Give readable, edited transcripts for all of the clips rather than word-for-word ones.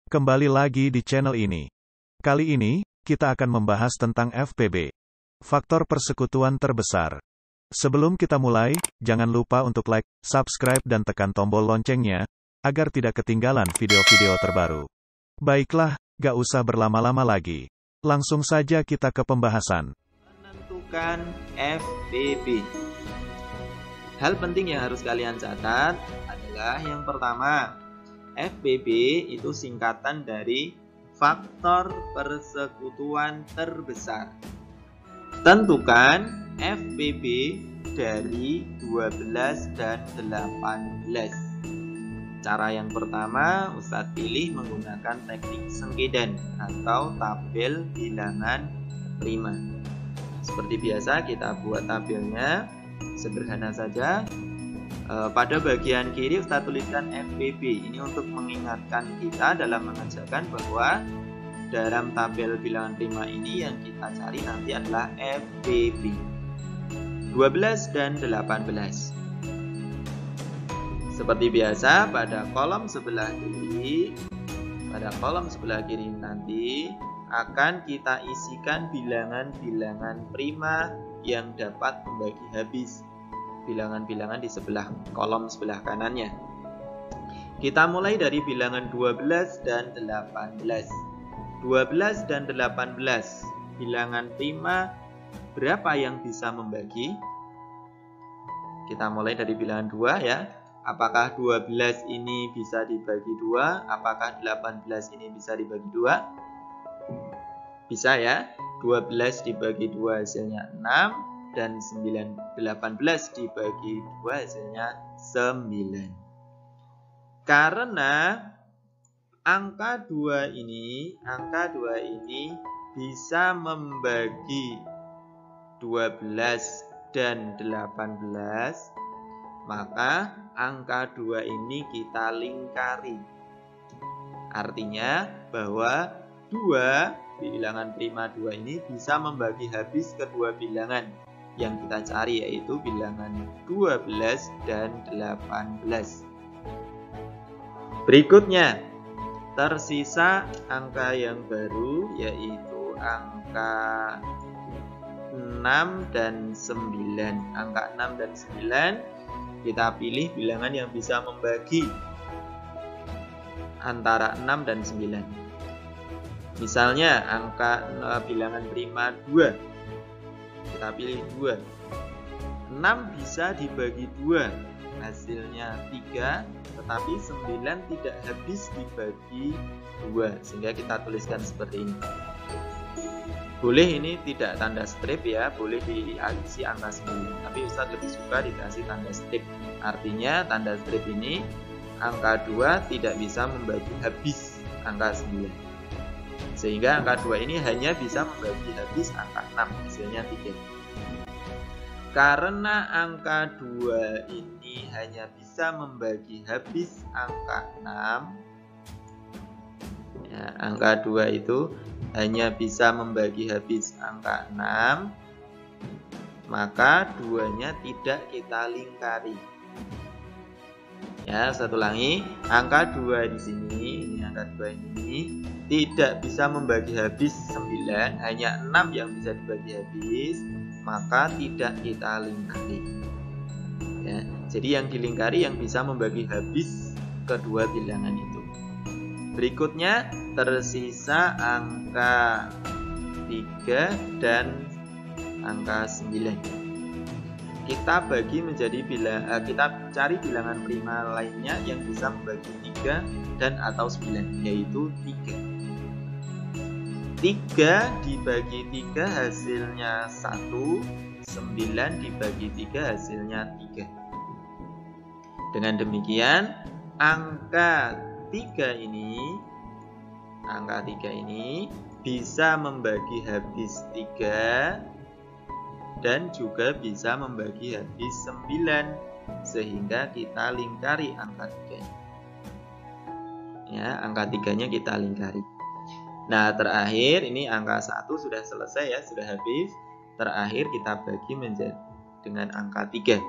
Kembali lagi di channel ini. Kali ini, kita akan membahas tentang FPB. Faktor persekutuan terbesar. Sebelum kita mulai, jangan lupa untuk like, subscribe dan tekan tombol loncengnya, agar tidak ketinggalan video-video terbaru. Baiklah, gak usah berlama-lama lagi. Langsung saja kita ke pembahasan. Menentukan FPB. Hal penting yang harus kalian catat adalah yang pertama, FPB itu singkatan dari faktor persekutuan terbesar. Tentukan FPB dari 12 dan 18. Cara yang pertama, Ustadz pilih menggunakan teknik sengkedan atau tabel bilangan prima. Seperti biasa, kita buat tabelnya sederhana saja. Pada bagian kiri Ustadz tuliskan FPB. Ini untuk mengingatkan kita dalam mengerjakan bahwa dalam tabel bilangan prima ini yang kita cari nanti adalah FPB 12 dan 18. Seperti biasa, pada kolom sebelah kiri nanti akan kita isikan bilangan-bilangan prima yang dapat membagi habis. Bilangan-bilangan di sebelah kolom sebelah kanannya. Kita mulai dari bilangan 12 dan 18. 12 dan 18 bilangan prima berapa yang bisa membagi? Kita mulai dari bilangan 2 ya. Apakah 12 ini bisa dibagi 2? Apakah 18 ini bisa dibagi 2? Bisa ya. 12 dibagi 2 hasilnya 6 dan 18 dibagi 2 hasilnya 9. Karena angka 2 ini bisa membagi 12 dan 18, maka angka 2 ini kita lingkari. Artinya bahwa 2 bilangan prima 2 ini bisa membagi habis kedua bilangan yang kita cari, yaitu bilangan 12 dan 18. Berikutnya, tersisa angka yang baru, yaitu angka 6 dan 9. Angka 6 dan 9 kita pilih bilangan yang bisa membagi antara 6 dan 9. Misalnya angka bilangan prima 2, kita pilih 2. 6 bisa dibagi 2, hasilnya 3, tetapi 9 tidak habis dibagi 2, sehingga kita tuliskan seperti ini. Boleh ini tidak tanda strip ya, boleh diisi angka 9, tapi Ustadz lebih suka dikasih tanda strip. Artinya tanda strip ini angka 2 tidak bisa membagi habis angka 9, sehingga angka 2 ini hanya bisa membagi habis angka 6, hasilnya 3. Karena angka 2 ini hanya bisa membagi habis angka 6, ya, angka 2 itu hanya bisa membagi habis angka 6, maka 2-nya tidak kita lingkari. Ya, saya ulangi, angka 2 di sini, ini angka 2 ini tidak bisa membagi habis 9, hanya 6 yang bisa dibagi habis, maka tidak kita lingkari. Ya, jadi yang dilingkari yang bisa membagi habis kedua bilangan itu. Berikutnya tersisa angka 3 dan angka 9. Kita bagi menjadi kita cari bilangan prima lainnya yang bisa membagi 3 dan atau 9, yaitu 3. 3 dibagi 3 hasilnya 1, 9 dibagi 3 hasilnya 3. Dengan demikian, angka 3 ini bisa membagi habis 3 dan juga bisa membagi habis 9, sehingga kita lingkari angka 3. Ya, angka 3-nya kita lingkari. Nah, terakhir ini angka 1 sudah selesai ya, sudah habis. Terakhir kita bagi menjadi dengan angka 3.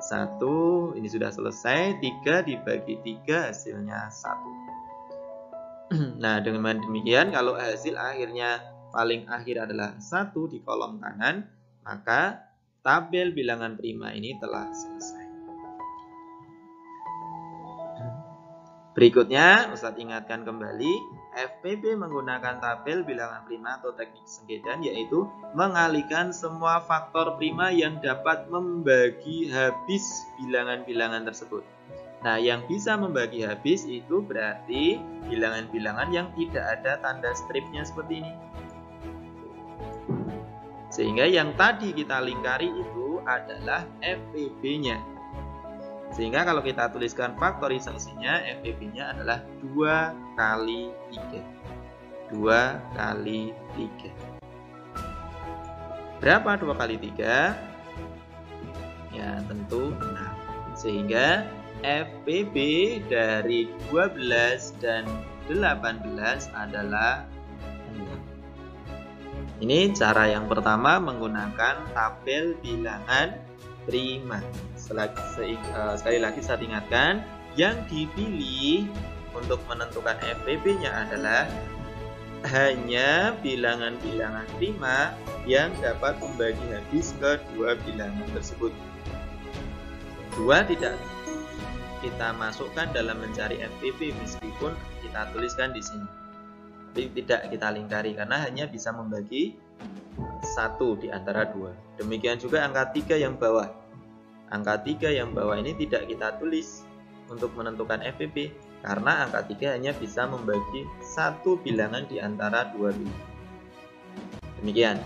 1 ini sudah selesai, 3 dibagi 3 hasilnya 1. Nah, dengan demikian kalau hasil akhirnya paling akhir adalah 1 di kolom kanan, maka tabel bilangan prima ini telah selesai. Berikutnya, Ustadz ingatkan kembali, FPB menggunakan tabel bilangan prima atau teknik sengketaan, yaitu mengalihkan semua faktor prima yang dapat membagi habis bilangan-bilangan tersebut. Nah, yang bisa membagi habis itu berarti bilangan-bilangan yang tidak ada tanda stripnya seperti ini. Sehingga yang tadi kita lingkari itu adalah FPB-nya. Sehingga kalau kita tuliskan faktorisasinya, FPB-nya adalah 2 kali 3. 2 kali 3. Berapa 2 kali 3? Ya, tentu 6. Sehingga FPB dari 12 dan 18 adalah 6. Ini cara yang pertama menggunakan tabel bilangan prima. Sekali lagi saya ingatkan, yang dipilih untuk menentukan FPB-nya adalah hanya bilangan-bilangan prima yang dapat membagi habis ke dua bilangan tersebut. Dua tidak kita masukkan dalam mencari FPB meskipun kita tuliskan di sini. Tapi tidak kita lingkari karena hanya bisa membagi 1 di antara 2. Demikian juga angka 3 yang bawah. Angka 3 yang bawah ini tidak kita tulis untuk menentukan FPB karena angka 3 hanya bisa membagi 1 bilangan di antara 2 bilangan. Demikian.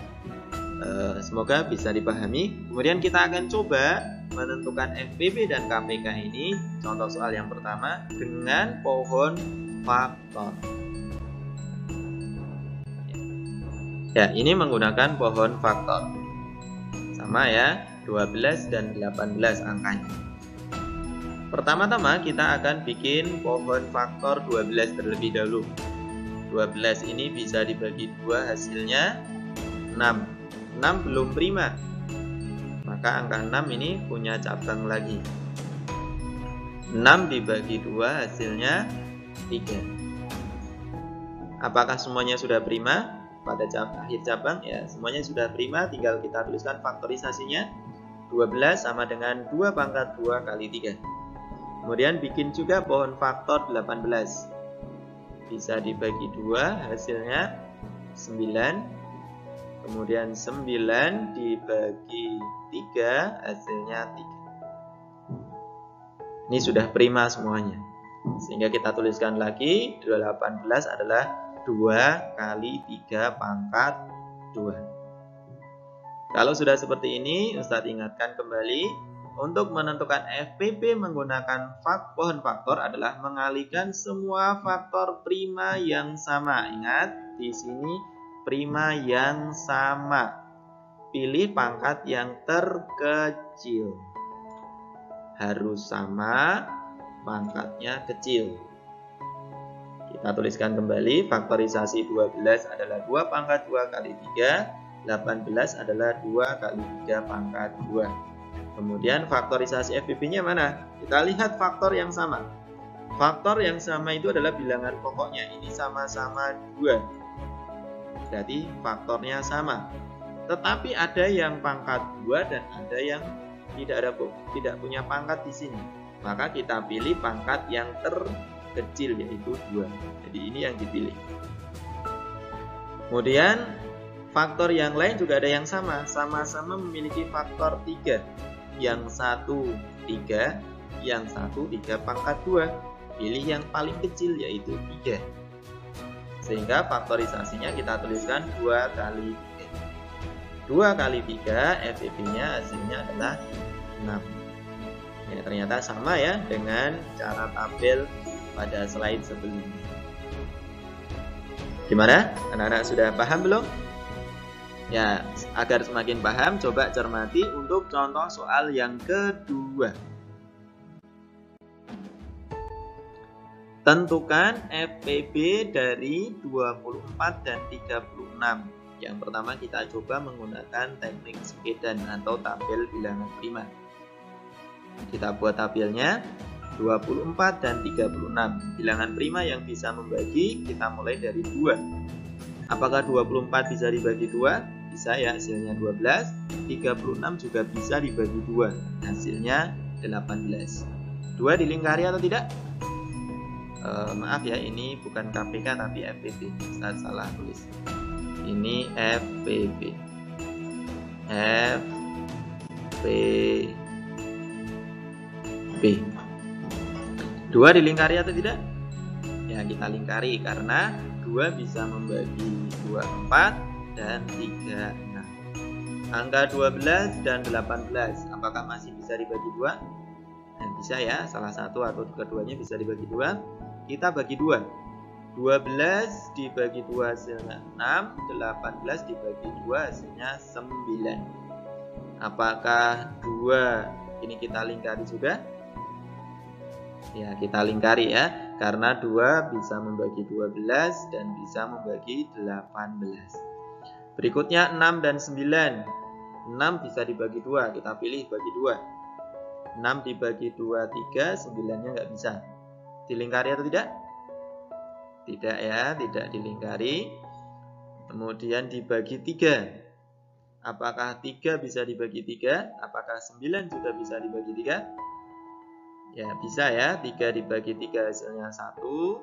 Semoga bisa dipahami. Kemudian kita akan coba menentukan FPB dan KPK ini. Contoh soal yang pertama dengan pohon faktor. Ya, ini menggunakan pohon faktor. Sama ya, 12 dan 18 angkanya. Pertama-tama kita akan bikin pohon faktor 12 terlebih dahulu. 12 ini bisa dibagi 2, hasilnya 6. 6 belum prima. Maka angka 6 ini punya cabang lagi. 6 dibagi 2 hasilnya 3. Apakah semuanya sudah prima? Pada akhir cabang ya semuanya sudah prima, tinggal kita tuliskan faktorisasinya. 12 sama dengan 2 pangkat 2 kali 3. Kemudian bikin juga pohon faktor 18. Bisa dibagi 2 hasilnya 9. Kemudian 9 dibagi 3 hasilnya 3. Ini sudah prima semuanya. Sehingga kita tuliskan lagi 18 adalah 2 kali 3 pangkat 2. Kalau sudah seperti ini, Ustadz ingatkan kembali, untuk menentukan FPB menggunakan pohon faktor adalah mengalihkan semua faktor prima yang sama. Ingat, di sini prima yang sama. Pilih pangkat yang terkecil. Harus sama, pangkatnya kecil. Kita tuliskan kembali, faktorisasi 12 adalah 2 pangkat 2 kali 3, 18 adalah 2 kali 3 pangkat 2. Kemudian faktorisasi FPB-nya mana? Kita lihat faktor yang sama. Faktor yang sama itu adalah bilangan pokoknya, ini sama-sama 2. Berarti faktornya sama. Tetapi ada yang pangkat 2 dan ada yang tidak punya pangkat di sini. Maka kita pilih pangkat yang terkecil yaitu 2. Jadi ini yang dipilih. Kemudian faktor yang lain juga ada yang sama-sama memiliki faktor 3. Yang 1 3, yang 1 3 pangkat 2. Pilih yang paling kecil yaitu 3. Sehingga faktorisasinya kita tuliskan 2 kali 3. 2 kali 3 FPB-nya hasilnya adalah 6. Ya, ternyata sama ya dengan cara tabel pada slide sebelumnya. Gimana? Anak-anak sudah paham belum? Ya, agar semakin paham, coba cermati untuk contoh soal yang kedua. Tentukan FPB dari 24 dan 36. Yang pertama kita coba menggunakan teknik sengketaan atau tabel bilangan prima. Kita buat tabelnya. 24 dan 36. Bilangan prima yang bisa membagi, kita mulai dari 2. Apakah 24 bisa dibagi 2? Bisa ya, hasilnya 12. 36 juga bisa dibagi 2, hasilnya 18. 2 dilingkari atau tidak? Maaf ya, ini bukan KPK tapi FPB. Ustaz salah tulis. Ini FPB. FPB. 2 dilingkari atau tidak? Ya, kita lingkari karena 2 bisa membagi 24 dan 36. Angka 12 dan 18, apakah masih bisa dibagi 2? Nah, bisa ya, salah satu atau keduanya bisa dibagi 2. Kita bagi 2. 12 dibagi 2 hasilnya 6, 18 dibagi 2 hasilnya 9. Apakah 2 ini kita lingkari juga? Ya, kita lingkari ya, karena 2 bisa membagi 12 dan bisa membagi 18. Berikutnya 6 dan 9. 6 bisa dibagi 2, kita pilih bagi 2. 6 dibagi 2, 3, 9-nya nggak bisa. Dilingkari atau tidak? Tidak ya, tidak dilingkari. Kemudian dibagi 3. Apakah 3 bisa dibagi 3? Apakah 9 juga bisa dibagi 3? Ya, bisa ya. 3 dibagi 3 hasilnya 1.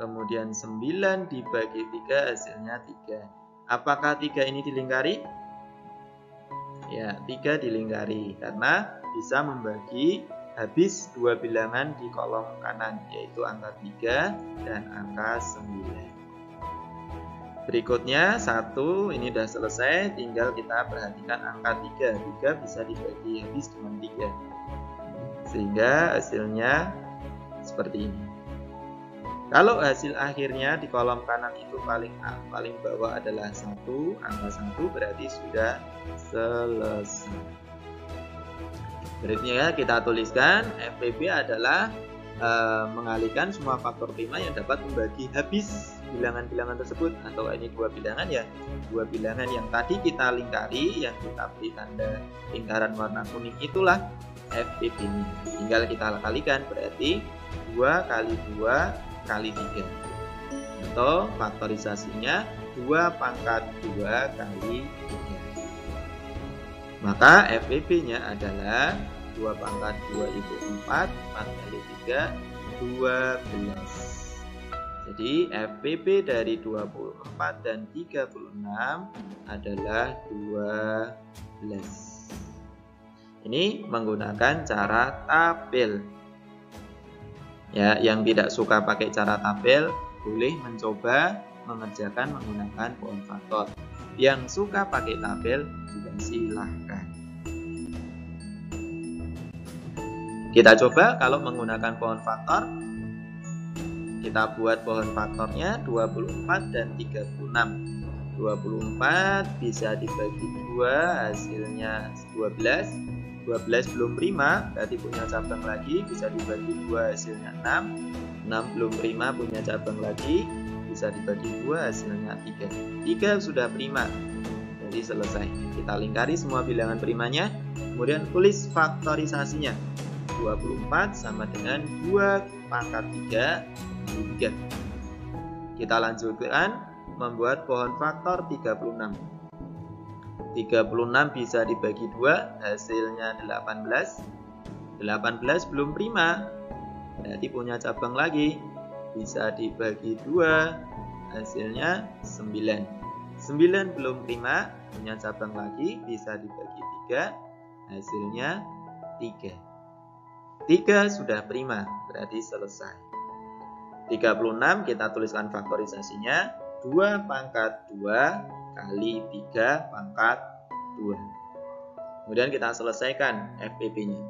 Kemudian 9 dibagi 3 hasilnya 3. Apakah 3 ini dilingkari? Ya, 3 dilingkari karena bisa membagi habis 2 bilangan di kolom kanan, yaitu angka 3 dan angka 9. Berikutnya 1, ini sudah selesai, tinggal kita perhatikan angka 3. 3 bisa dibagi habis dengan 3. Sehingga hasilnya seperti ini. Kalau hasil akhirnya di kolom kanan itu paling bawah adalah 1, angka 1 berarti sudah selesai. Berikutnya kita tuliskan FPB adalah mengalihkan semua faktor prima yang dapat membagi habis bilangan-bilangan tersebut, atau ini 2 bilangan ya, 2 bilangan yang tadi kita lingkari, yang kita beri tanda lingkaran warna kuning, itulah FPB ini. Tinggal kita kalikan, berarti 2 kali 2 kali 3, atau faktorisasinya 2 pangkat 2 kali 3. Maka FPB-nya adalah 2 pangkat 2 itu 4, 4 kali 3, 12. Jadi FPB dari 24 dan 36 adalah 12. Ini menggunakan cara tabel. Ya, yang tidak suka pakai cara tabel boleh mencoba mengerjakan menggunakan pohon faktor. Yang suka pakai tabel juga silahkan. Kita coba kalau menggunakan pohon faktor. Kita buat pohon faktornya 24 dan 36. 24 bisa dibagi 2, hasilnya 12. 12 belum prima, berarti punya cabang lagi, bisa dibagi 2, hasilnya 6. 6 belum prima, punya cabang lagi, bisa dibagi 2, hasilnya 3. 3 sudah prima, jadi selesai. Kita lingkari semua bilangan primanya, kemudian tulis faktorisasinya. 24 sama dengan 2 pangkat 3 kali 3. Kita lanjutkan membuat pohon faktor 36. 36 bisa dibagi 2, hasilnya 18. 18 belum prima, berarti punya cabang lagi, bisa dibagi 2, hasilnya 9. 9 belum prima, punya cabang lagi, bisa dibagi 3, hasilnya 3. 3 sudah prima, berarti selesai. 36 kita tuliskan faktorisasinya, 2 pangkat 2 kali 3 pangkat 2. Kemudian kita selesaikan FPB-nya.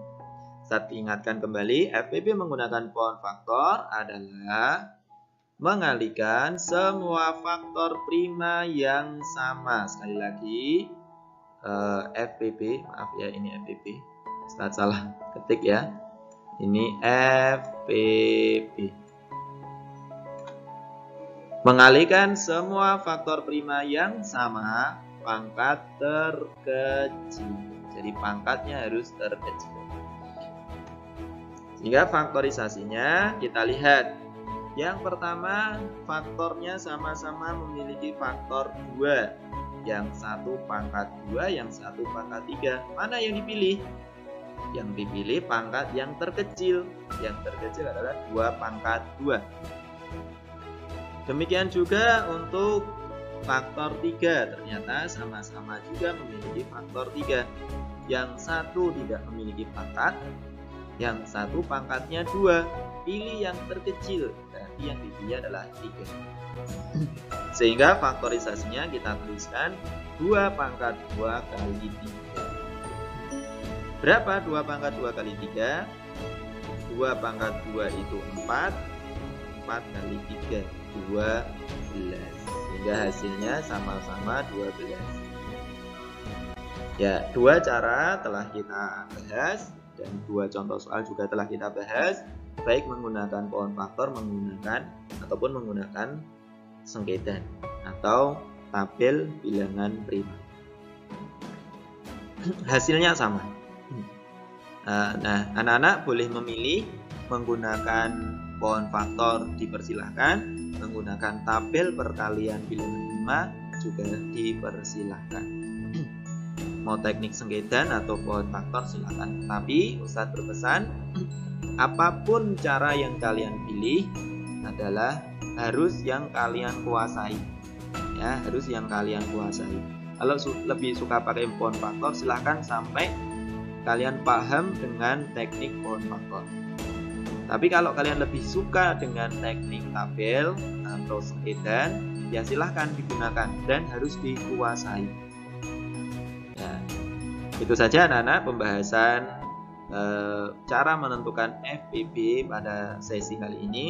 Saya ingatkan kembali, FPB menggunakan pohon faktor adalah mengalihkan semua faktor prima yang sama. Sekali lagi, FPB, maaf ya, ini FPB. Saya salah ketik ya. Ini FPB. Mengalihkan semua faktor prima yang sama, pangkat terkecil. Jadi pangkatnya harus terkecil. Sehingga faktorisasinya kita lihat. Yang pertama, faktornya sama-sama memiliki faktor 2. Yang satu pangkat 2, yang satu pangkat 3. Mana yang dipilih? Yang dipilih pangkat yang terkecil. Yang terkecil adalah 2 pangkat 2. Demikian juga untuk faktor 3. Ternyata sama-sama juga memiliki faktor 3. Yang satu tidak memiliki pangkat, yang satu pangkatnya 2. Pilih yang terkecil, berarti yang dipilih adalah 3. Sehingga faktorisasinya kita tuliskan 2 pangkat 2 kali 3. Berapa 2 pangkat 2 kali 3? 2 pangkat 2 itu 4. 4 kali 3, 12. Sehingga hasilnya sama-sama 12. Ya, 2 cara telah kita bahas. Dan 2 contoh soal juga telah kita bahas, baik menggunakan pohon faktor ataupun menggunakan sengketan atau tabel bilangan prima. Hasilnya sama. Nah, anak-anak boleh memilih menggunakan pohon faktor dipersilahkan, menggunakan tabel perkalian bilangan prima juga dipersilahkan. Mau teknik sengketan atau pohon faktor silakan. Tapi Ustadz berpesan, apapun cara yang kalian pilih adalah harus yang kalian kuasai. Ya, harus yang kalian kuasai. Kalau lebih suka pakai pohon faktor, silahkan sampai kalian paham dengan teknik pohon faktor. Tapi kalau kalian lebih suka dengan teknik tabel atau sengketan, ya silahkan digunakan dan harus dikuasai. Ya, itu saja anak-anak pembahasan cara menentukan FPB pada sesi kali ini.